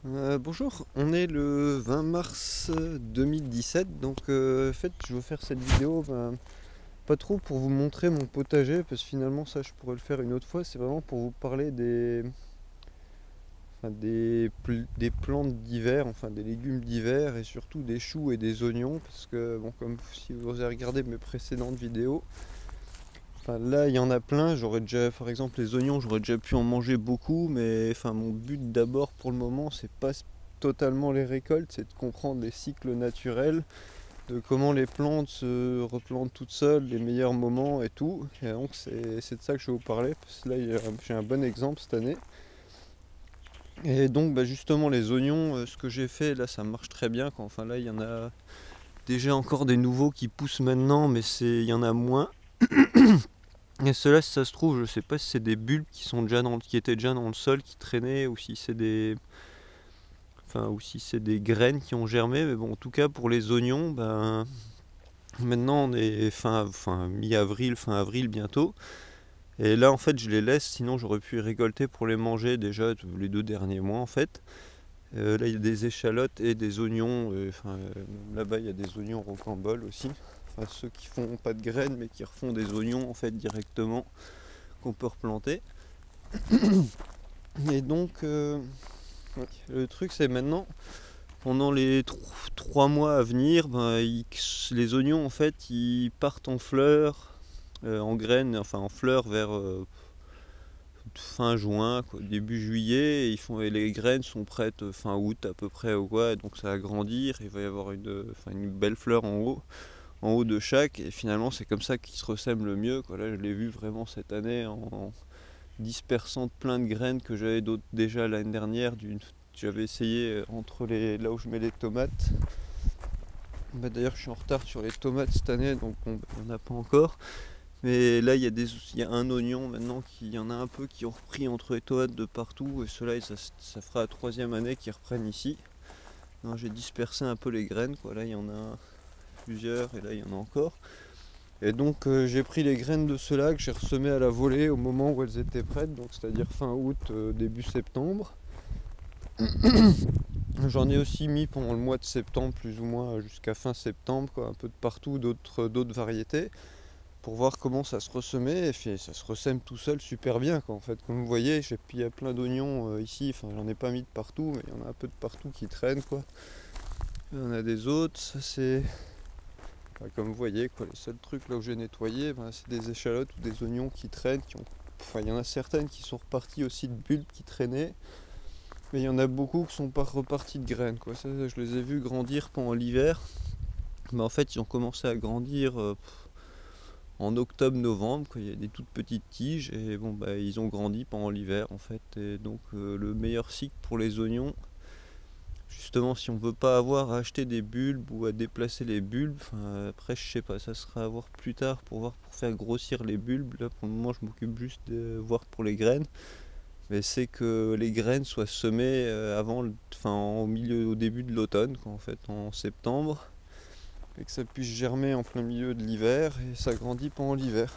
Bonjour, on est le 20 mars 2017, donc en fait je veux faire cette vidéo pas trop pour vous montrer mon potager, parce que finalement ça je pourrais le faire une autre fois, c'est vraiment pour vous parler des plantes d'hiver, enfin des légumes d'hiver et surtout des choux et des oignons, parce que bon, comme si vous avez regardé mes précédentes vidéos, enfin là il y en a plein, j'aurais déjà par exemple les oignons, j'aurais déjà pu en manger beaucoup, mais enfin mon but d'abord pour le moment c'est pas totalement les récoltes, c'est de comprendre les cycles naturels, de comment les plantes se replantent toutes seules, les meilleurs moments et tout. Et donc c'est de ça que je vais vous parler, parce que là j'ai un bon exemple cette année. Et donc justement les oignons, ce que j'ai fait là ça marche très bien. Enfin là il y en a déjà encore des nouveaux qui poussent maintenant, mais il y en a moins. Et ceux-là, si ça se trouve, je sais pas si c'est des bulbes qui étaient déjà dans le sol, qui traînaient, ou si c'est des graines qui ont germé. Mais bon, en tout cas pour les oignons, maintenant on est mi-avril, fin avril bientôt. Et là en fait je les laisse, sinon j'aurais pu les récolter pour les manger déjà les 2 derniers mois en fait. Là il y a des échalotes et des oignons, là-bas il y a des oignons rocambole aussi. Enfin ceux qui font pas de graines mais qui refont des oignons en fait directement qu'on peut replanter. Et donc ouais, le truc c'est maintenant, pendant les 3 mois à venir, les oignons en fait ils partent en fleurs, en graines, enfin en fleurs vers fin juin, quoi, début juillet. Et les graines sont prêtes fin août à peu près, ouais, donc ça va grandir. Il va y avoir une belle fleur en haut de chaque. Et finalement c'est comme ça qu'ils se ressèment le mieux, quoi. Là je l'ai vu vraiment cette année en dispersant plein de graines que j'avais d'autres déjà l'année dernière. J'avais essayé là où je mets les tomates. D'ailleurs je suis en retard sur les tomates cette année, donc il n'y en a pas encore. Mais là, il y a un oignon maintenant, il y en a un peu qui ont repris entre les tomates de partout. Et ceux-là, ça fera la 3e année qu'ils reprennent ici. J'ai dispersé un peu les graines, quoi. Là, il y en a plusieurs et là, il y en a encore. Et donc, j'ai pris les graines de ceux-là que j'ai ressemées à la volée au moment où elles étaient prêtes, donc c'est-à-dire fin août, début septembre. J'en ai aussi mis pendant le mois de septembre, plus ou moins jusqu'à fin septembre, quoi, un peu de partout, d'autres variétés, pour voir comment ça se ressemait. Et puis ça se ressème tout seul super bien, quoi. En fait, comme vous voyez, il y a plein d'oignons ici. Enfin, j'en ai pas mis de partout, mais il y en a un peu de partout qui traînent, quoi. Il y en a des autres. Ça c'est, comme vous voyez, quoi. Les seuls trucs là où j'ai nettoyé, c'est des échalotes ou des oignons qui traînent. Enfin, il y en a certaines qui sont reparties aussi de bulbes qui traînaient, mais il y en a beaucoup qui sont pas repartis de graines, quoi. Ça, je les ai vus grandir pendant l'hiver. Mais en fait, ils ont commencé à grandir en octobre-novembre, quand il y a des toutes petites tiges, et bon ils ont grandi pendant l'hiver en fait. Et donc le meilleur cycle pour les oignons, justement si on veut pas avoir à acheter des bulbes ou à déplacer les bulbes, après je sais pas, ça sera à voir plus tard pour faire grossir les bulbes. Là pour le moment je m'occupe juste de voir pour les graines, mais c'est que les graines soient semées au début de l'automne, en fait en septembre, et que ça puisse germer en plein milieu de l'hiver, et ça grandit pendant l'hiver.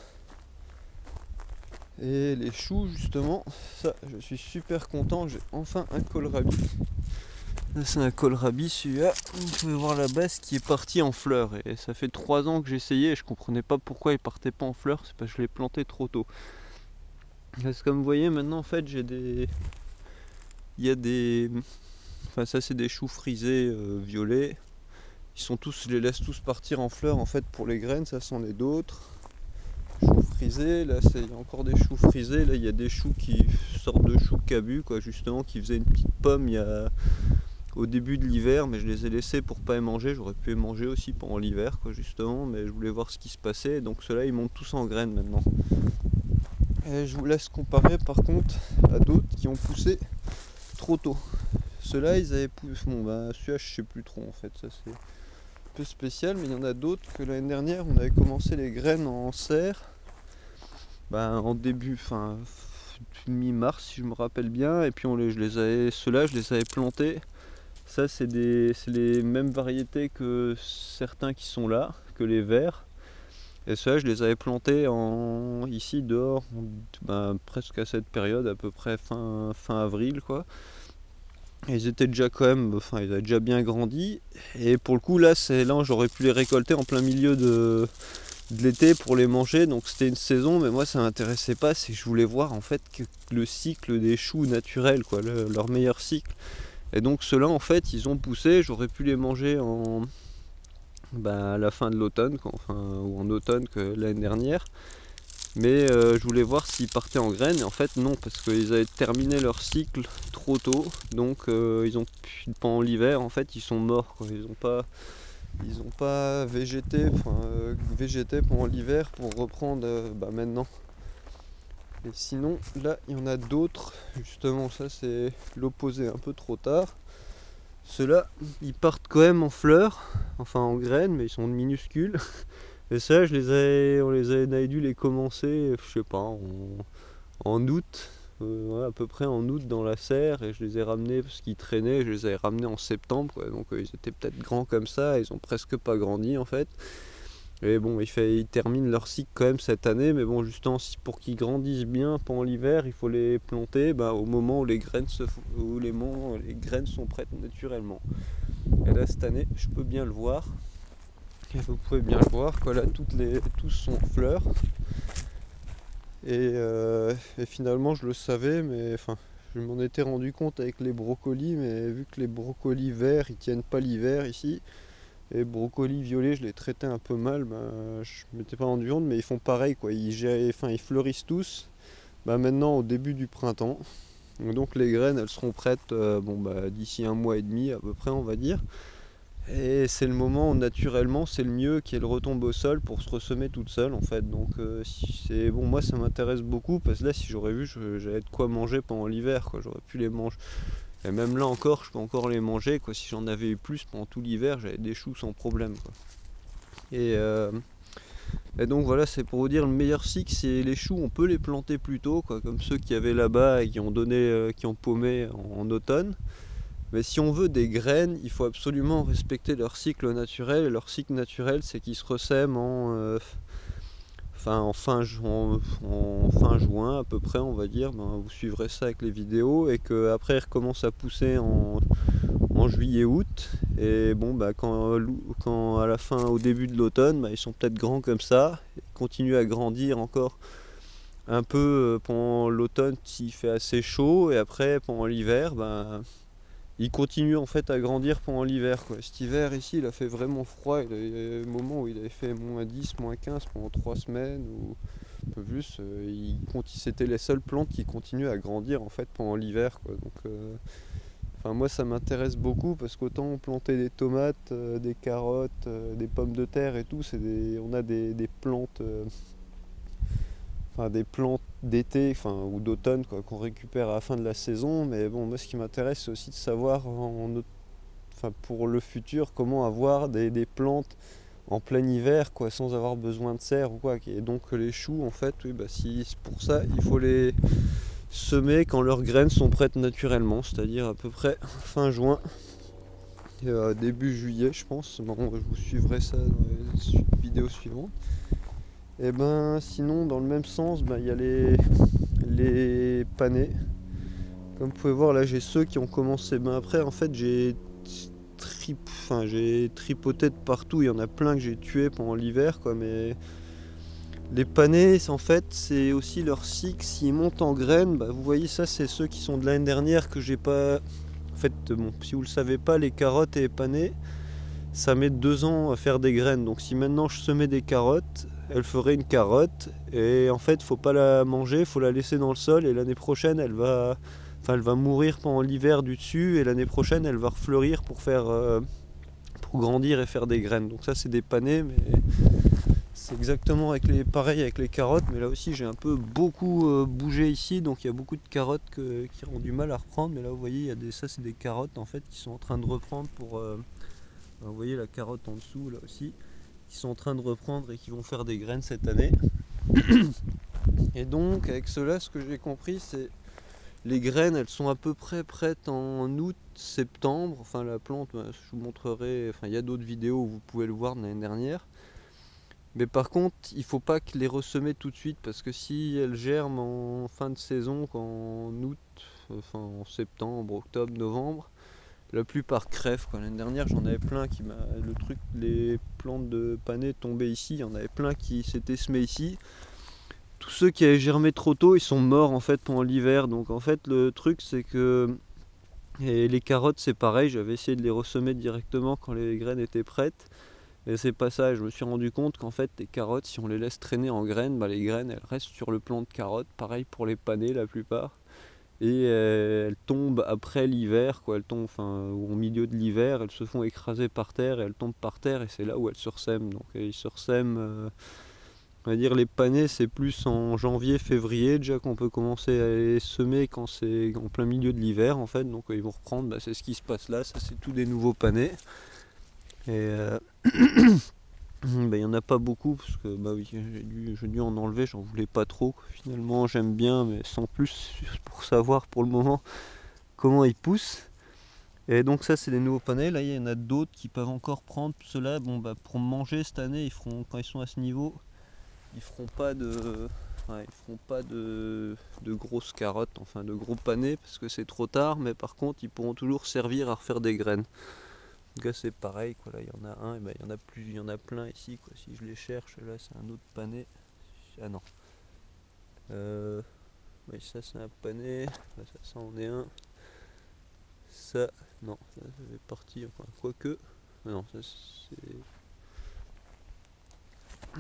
Et les choux, justement, ça, je suis super content, j'ai enfin un kohlrabi. Là, c'est un kohlrabi, celui-là. Vous pouvez voir la base qui est partie en fleurs. Et ça fait 3 ans que j'essayais et je comprenais pas pourquoi il partait pas en fleurs, c'est parce que je l'ai planté trop tôt. Parce que comme vous voyez, maintenant, en fait, il y a des... Enfin, ça, c'est des choux frisés violets. Je les laisse tous partir en fleurs, en fait, pour les graines, ça, c'en est d'autres. Choux frisés, là il y a encore des choux frisés, là il y a des choux qui sortent de choux cabus, quoi, justement, qui faisaient une petite pomme au début de l'hiver, mais je les ai laissés pour pas les manger. J'aurais pu les manger aussi pendant l'hiver, quoi, justement, mais je voulais voir ce qui se passait. Donc ceux-là ils montent tous en graines maintenant. Et je vous laisse comparer par contre à d'autres qui ont poussé trop tôt. Ceux-là ils avaient poussé, celui-là je sais plus trop en fait, ça c'est un peu spécial, mais il y en a d'autres que l'année dernière on avait commencé les graines en serre, en début, mi-mars si je me rappelle bien, et puis ceux-là je les avais plantés. Ça c'est les mêmes variétés que certains qui sont là, que les verts. Et ceux-là je les avais plantés ici dehors, presque à cette période, à peu près fin avril, quoi. Ils étaient déjà quand même, enfin ils avaient déjà bien grandi. Et pour le coup là j'aurais pu les récolter en plein milieu de l'été pour les manger. Donc c'était une saison, mais moi ça m'intéressait pas, c'est que je voulais voir en fait que le cycle des choux naturels, quoi, leur meilleur cycle. Et donc ceux-là en fait ils ont poussé, j'aurais pu les manger à la fin de l'automne, ou en automne que l'année dernière. Mais je voulais voir s'ils partaient en graines, et en fait non, parce qu'ils avaient terminé leur cycle trop tôt, donc ils ont pendant l'hiver en fait ils sont morts, quoi. Ils ont pas végété, végété pendant l'hiver pour reprendre maintenant. Et sinon là il y en a d'autres, justement ça c'est l'opposé, un peu trop tard. Ceux-là ils partent quand même en fleurs, enfin en graines, mais ils sont minuscules. Et ça, on avait dû les commencer, je sais pas, en août, ouais, à peu près en août dans la serre, et je les ai ramenés parce qu'ils traînaient, je les avais ramenés en septembre, quoi. Donc ils étaient peut-être grands comme ça, ils ont presque pas grandi en fait. Et bon, ils terminent leur cycle quand même cette année, mais bon, justement, pour qu'ils grandissent bien pendant l'hiver, il faut les planter au moment où les graines les graines sont prêtes naturellement. Et là, cette année, je peux bien le voir. Et vous pouvez bien le voir, quoi, là tous sont en fleurs. Et finalement je le savais, mais enfin je m'en étais rendu compte avec les brocolis, mais vu que les brocolis verts ils tiennent pas l'hiver ici, et les brocolis violets je les traitais un peu mal, je m'étais pas rendu compte, mais ils font pareil, quoi. Ils fleurissent tous maintenant au début du printemps. Donc les graines elles seront prêtes d'ici un mois et demi à peu près, on va dire. Et c'est le moment où naturellement c'est le mieux qu'elle retombe au sol pour se ressemer toute seule en fait. Donc c'est bon, moi ça m'intéresse beaucoup parce que là si j'aurais vu j'avais de quoi manger pendant l'hiver, quoi. J'aurais pu les manger. Et même là encore je peux encore les manger, quoi. Si j'en avais eu plus pendant tout l'hiver j'avais des choux sans problème, quoi. Et, euh, et donc voilà, c'est pour vous dire, le meilleur cycle c'est les choux, on peut les planter plus tôt, quoi, comme ceux qu'il y avait là-bas et qui ont qui ont paumé en automne. Mais si on veut des graines, il faut absolument respecter leur cycle naturel. Et leur cycle naturel, c'est qu'ils se ressèment en fin juin à peu près, on va dire. Vous suivrez ça avec les vidéos. Et qu'après, ils recommencent à pousser en juillet-août. Et bon, quand à la fin, au début de l'automne, ils sont peut-être grands comme ça. Ils continuent à grandir encore un peu pendant l'automne s'il fait assez chaud. Et après, pendant l'hiver, il continue en fait à grandir pendant l'hiver, quoi. Cet hiver ici il a fait vraiment froid, il y a eu un moment où il avait fait -10, -15 pendant 3 semaines ou un peu plus. C'était les seules plantes qui continuaient à grandir en fait pendant l'hiver, quoi. Donc moi ça m'intéresse beaucoup parce qu'autant planter des tomates, des carottes, des pommes de terre et tout, on a des plantes, des plantes d'été, ou d'automne, quoi, qu'on récupère à la fin de la saison. Mais bon, moi ce qui m'intéresse c'est aussi de savoir pour le futur comment avoir des plantes en plein hiver, quoi, sans avoir besoin de serre ou quoi. Et donc les choux en fait, oui, pour ça il faut les semer quand leurs graines sont prêtes naturellement, c'est-à-dire à peu près fin juin, début juillet je pense. Bon, je vous suivrai ça dans les vidéos suivantes. Et sinon dans le même sens, il y a les panais. Comme vous pouvez voir là j'ai ceux qui ont commencé. Après en fait j'ai tripoté de partout, il y en a plein que j'ai tué pendant l'hiver, quoi. Mais les panais en fait c'est aussi leur cycle, s'ils montent en graines, vous voyez ça c'est ceux qui sont de l'année dernière que j'ai pas. En fait bon, si vous le savez pas, les carottes et les panais ça met 2 ans à faire des graines. Donc si maintenant je semais des carottes, elle ferait une carotte. Et en fait, faut pas la manger, faut la laisser dans le sol. Et l'année prochaine, elle va mourir pendant l'hiver du dessus. Et l'année prochaine, elle va refleurir pour grandir et faire des graines. Donc ça, c'est des panais, mais c'est exactement pareil avec les carottes. Mais là aussi, j'ai un peu beaucoup bougé ici. Donc il y a beaucoup de carottes qui ont du mal à reprendre. Mais là, vous voyez, ça, c'est des carottes en fait qui sont en train de reprendre vous voyez la carotte en dessous là aussi, qui sont en train de reprendre et qui vont faire des graines cette année. Et donc avec cela, ce que j'ai compris, c'est les graines, elles sont à peu près prêtes en août, septembre. La plante, je vous montrerai, il y a d'autres vidéos où vous pouvez le voir de l'année dernière. Mais par contre, il faut pas les ressemer tout de suite parce que si elles germent en fin de saison, en août, en septembre, octobre, novembre, la plupart crèvent quoi. L'année dernière j'en avais plein les plantes de panais tombaient ici, il y en avait plein qui s'étaient semés ici. Tous ceux qui avaient germé trop tôt, ils sont morts en fait pendant l'hiver. Donc en fait le truc c'est que et les carottes c'est pareil, j'avais essayé de les ressemer directement quand les graines étaient prêtes. Et c'est pas ça, je me suis rendu compte qu'en fait les carottes, si on les laisse traîner en graines, bah, les graines elles restent sur le plant de carottes, pareil pour les panais la plupart. Et elles tombent après l'hiver, quoi. Elles tombent au milieu de l'hiver, elles se font écraser par terre et elles tombent par terre et c'est là où elles se ressèment. Donc ils se ressèment, on va dire les panais c'est plus en janvier, février déjà qu'on peut commencer à les semer quand c'est en plein milieu de l'hiver en fait. Donc ils vont reprendre, bah, c'est ce qui se passe là, ça c'est tous des nouveaux panais. Et bah, y en a pas beaucoup parce que bah oui, j'ai dû en enlever, j'en voulais pas trop. Finalement j'aime bien mais sans plus pour savoir pour le moment comment ils poussent. Et donc ça c'est des nouveaux panais, là il y en a d'autres qui peuvent encore prendre. Ceux-là, bon bah pour manger cette année, quand ils sont à ce niveau, ils feront pas de grosses carottes, enfin de gros panais parce que c'est trop tard, mais par contre ils pourront toujours servir à refaire des graines. Donc là c'est pareil quoi, là il y en a un, et ben, il y en a plein ici quoi. Si je les cherche, là c'est un autre panais. Ah non. Oui, ça c'est un panais, là, ça en est un. Ça, non, ça fait partie, enfin quoique. Non, ça c'est.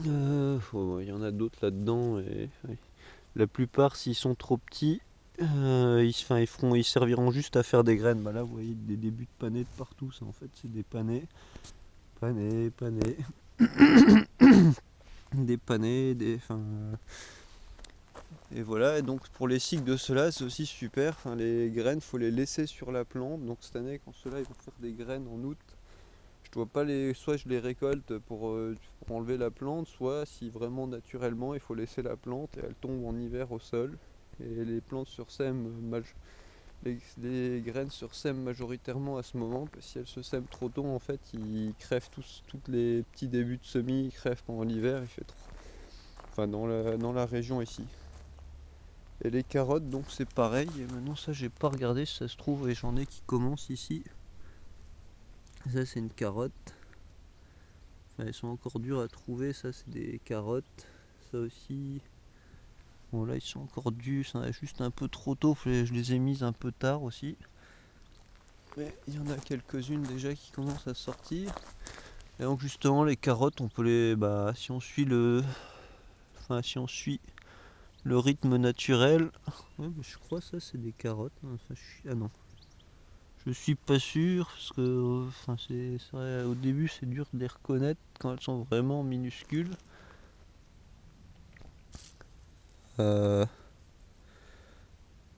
Il y en a d'autres là-dedans et ouais. La plupart s'ils sont trop petits, ils serviront juste à faire des graines. Bah là vous voyez des débuts de panais de partout, ça en fait c'est des panais. Panais, panais. Des panais, et voilà, et donc pour les cycles de ceux-là c'est aussi super. Enfin, les graines faut les laisser sur la plante. Donc cette année quand ceux-là ils vont faire des graines en août, je dois pas soit je les récolte pour enlever la plante, soit si vraiment naturellement il faut laisser la plante et elle tombe en hiver au sol. Et les plantes les graines se sèment majoritairement à ce moment, parce que si elles se sèment trop tôt en fait ils crèvent tous les petits débuts de semis, ils crèvent pendant l'hiver, il fait trop. Enfin dans la région ici. Et les carottes donc c'est pareil, et maintenant ça j'ai pas regardé si ça se trouve et j'en ai qui commencent ici. Ça c'est une carotte. Enfin, elles sont encore dures à trouver, ça c'est des carottes. Ça aussi. Bon là ils sont encore durs, ça est juste un peu trop tôt, je les ai mises un peu tard aussi. Mais il y en a quelques-unes déjà qui commencent à sortir. Et donc justement les carottes on peut si on suit le rythme naturel. Ouais, je crois que ça c'est des carottes. Ah non. Je suis pas sûr parce que c'est vrai, au début c'est dur de les reconnaître quand elles sont vraiment minuscules. Ouais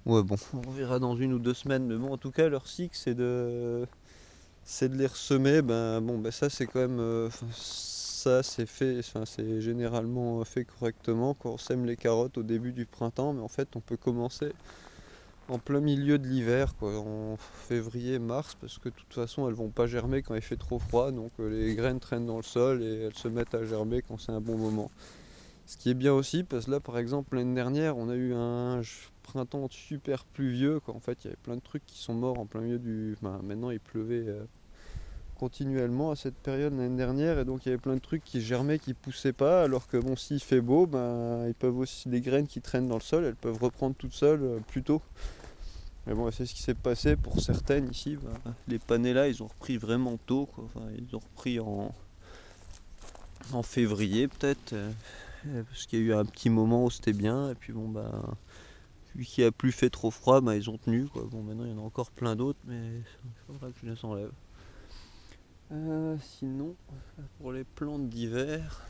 bon, on verra dans 1 ou 2 semaines, mais bon en tout cas leur cycle c'est de les ressemer. Ça c'est quand même ça c'est fait, c'est généralement fait correctement quand on sème les carottes au début du printemps, mais en fait on peut commencer en plein milieu de l'hiver quoi, en février, mars, parce que de toute façon elles vont pas germer quand il fait trop froid, donc les graines traînent dans le sol et elles se mettent à germer quand c'est un bon moment. Ce qui est bien aussi, parce que là par exemple l'année dernière on a eu un printemps super pluvieux quoi. En fait il y avait plein de trucs qui sont morts en plein milieu maintenant il pleuvait continuellement à cette période l'année dernière, et donc il y avait plein de trucs qui germaient, qui poussaient pas, alors que bon s'il fait beau, ils peuvent aussi, les graines qui traînent dans le sol, elles peuvent reprendre toutes seules plus tôt. Mais bon c'est ce qui s'est passé pour certaines ici. Les panais là ils ont repris vraiment tôt quoi. Enfin, ils ont repris en février peut-être, parce qu'il y a eu un petit moment où c'était bien, et puis vu qu'il a plus fait trop froid, ils ont tenu quoi. Bon maintenant il y en a encore plein d'autres, mais il faudra que je les enlève. Sinon, pour les plantes d'hiver,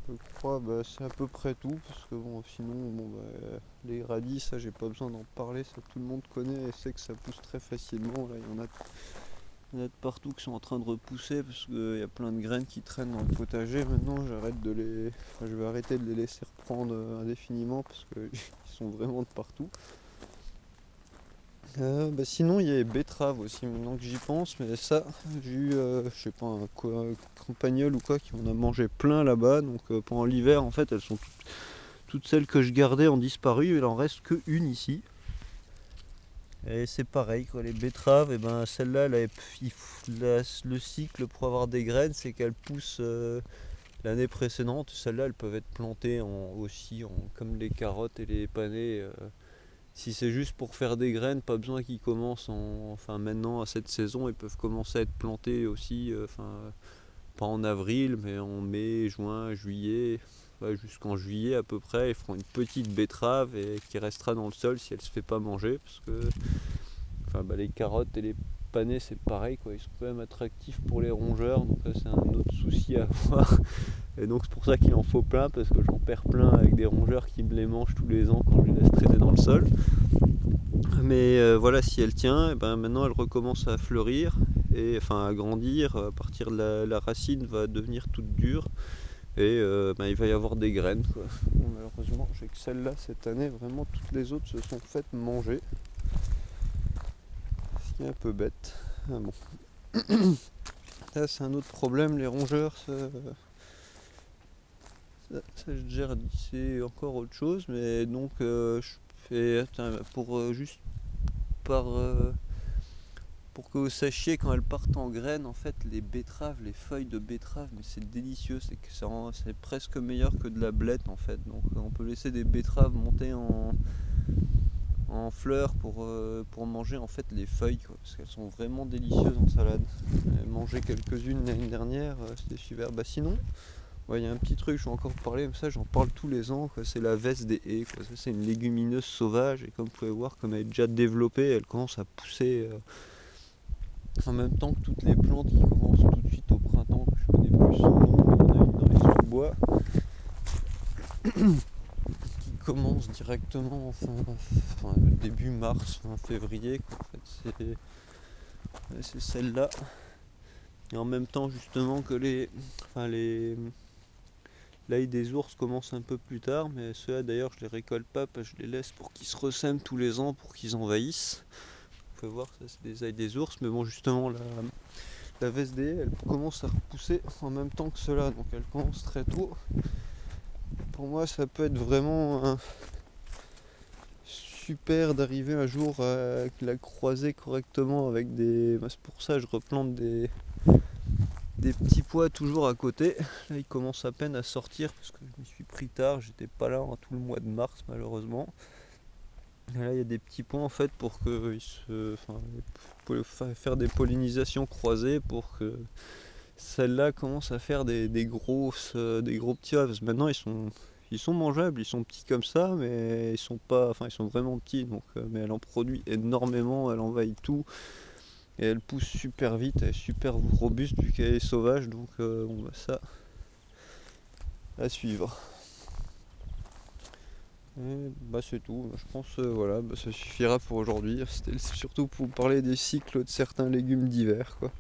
je crois c'est à peu près tout, parce que les radis, ça j'ai pas besoin d'en parler, ça tout le monde connaît et sait que ça pousse très facilement. Là il y en a de partout qui sont en train de repousser, parce qu'il y a plein de graines qui traînent dans le potager. Maintenant je vais arrêter de les laisser reprendre indéfiniment, parce qu'ils sont vraiment de partout. Sinon il y a les betteraves aussi maintenant que j'y pense, mais ça j'ai eu je sais pas un campagnol ou quoi qui en a mangé plein là-bas, donc pendant l'hiver en fait elles sont toutes celles que je gardais ont disparu, il en reste que une ici. Et c'est pareil quoi, les betteraves, et ben celle-là, le cycle pour avoir des graines, c'est qu'elles poussent l'année précédente. Celles-là, elles peuvent être plantées comme les carottes et les panais. Si c'est juste pour faire des graines, pas besoin qu'ils commencent enfin maintenant à cette saison, ils peuvent commencer à être plantés aussi, pas en avril, mais en mai, juin, juillet, jusqu'en juillet à peu près. Ils feront une petite betterave et qui restera dans le sol si elle se fait pas manger, parce que les carottes et les panais c'est pareil quoi, ils sont quand même attractifs pour les rongeurs, donc c'est un autre souci à avoir. Et donc c'est pour ça qu'il en faut plein, parce que j'en perds plein avec des rongeurs qui me les mangent tous les ans quand je les laisse traîner dans le sol. Mais voilà, si elle tient, et ben maintenant elle recommence à fleurir, et enfin à grandir. À partir de la racine va devenir toute dure, et il va y avoir des graines quoi. Bon, malheureusement j'ai que celle-là cette année, vraiment toutes les autres se sont faites manger, ce qui est un peu bête. Ah bon. Là c'est un autre problème, les rongeurs, ça je gère, c'est encore autre chose, mais donc je fais juste par pour que vous sachiez, quand elles partent en graines, en fait les betteraves, les feuilles de betterave, mais c'est délicieux, c'est presque meilleur que de la blette en fait. Donc on peut laisser des betteraves monter en fleurs pour manger en fait les feuilles quoi, parce qu'elles sont vraiment délicieuses en salade. J'ai mangé quelques-unes l'année dernière, c'était super. Bah sinon, il y a un petit truc, je vais encore parler, mais ça j'en parle tous les ans, quoi, c'est la veste des haies. Quoi. Ça, c'est une légumineuse sauvage, et comme vous pouvez voir, comme elle est déjà développée, elle commence à pousser en même temps que toutes les plantes qui commencent tout de suite au printemps, que je connais plus son nom, mais il y en a une dans les sous-bois qui commence directement début mars, fin février. Quoi. En fait, c'est celle-là. Et en même temps justement que l'ail des ours commence un peu plus tard, mais ceux-là d'ailleurs je les récolte pas, parce que je les laisse pour qu'ils se ressèment tous les ans pour qu'ils envahissent. Vous pouvez voir, ça c'est des ailes des ours, mais bon justement la VSD elle commence à repousser en même temps que cela, donc elle commence très tôt. Pour moi ça peut être vraiment super d'arriver un jour à la croiser correctement avec des... C'est pour ça que je replante des petits pois toujours à côté. Là il commence à peine à sortir parce que je me suis pris tard, j'étais pas là tout le mois de mars malheureusement. Et là il y a des petits pois en fait pour faire des pollinisations croisées, pour que celle-là commence à faire des gros petits oeufs. Maintenant ils sont mangeables, ils sont petits comme ça, mais ils sont pas, ils sont vraiment petits, donc mais elle en produit énormément, elle envahit tout. Et elle pousse super vite, elle est super robuste vu qu'elle est sauvage, donc ça à suivre. Et c'est tout, je pense voilà, ça suffira pour aujourd'hui. C'était surtout pour parler des cycles de certains légumes d'hiver quoi.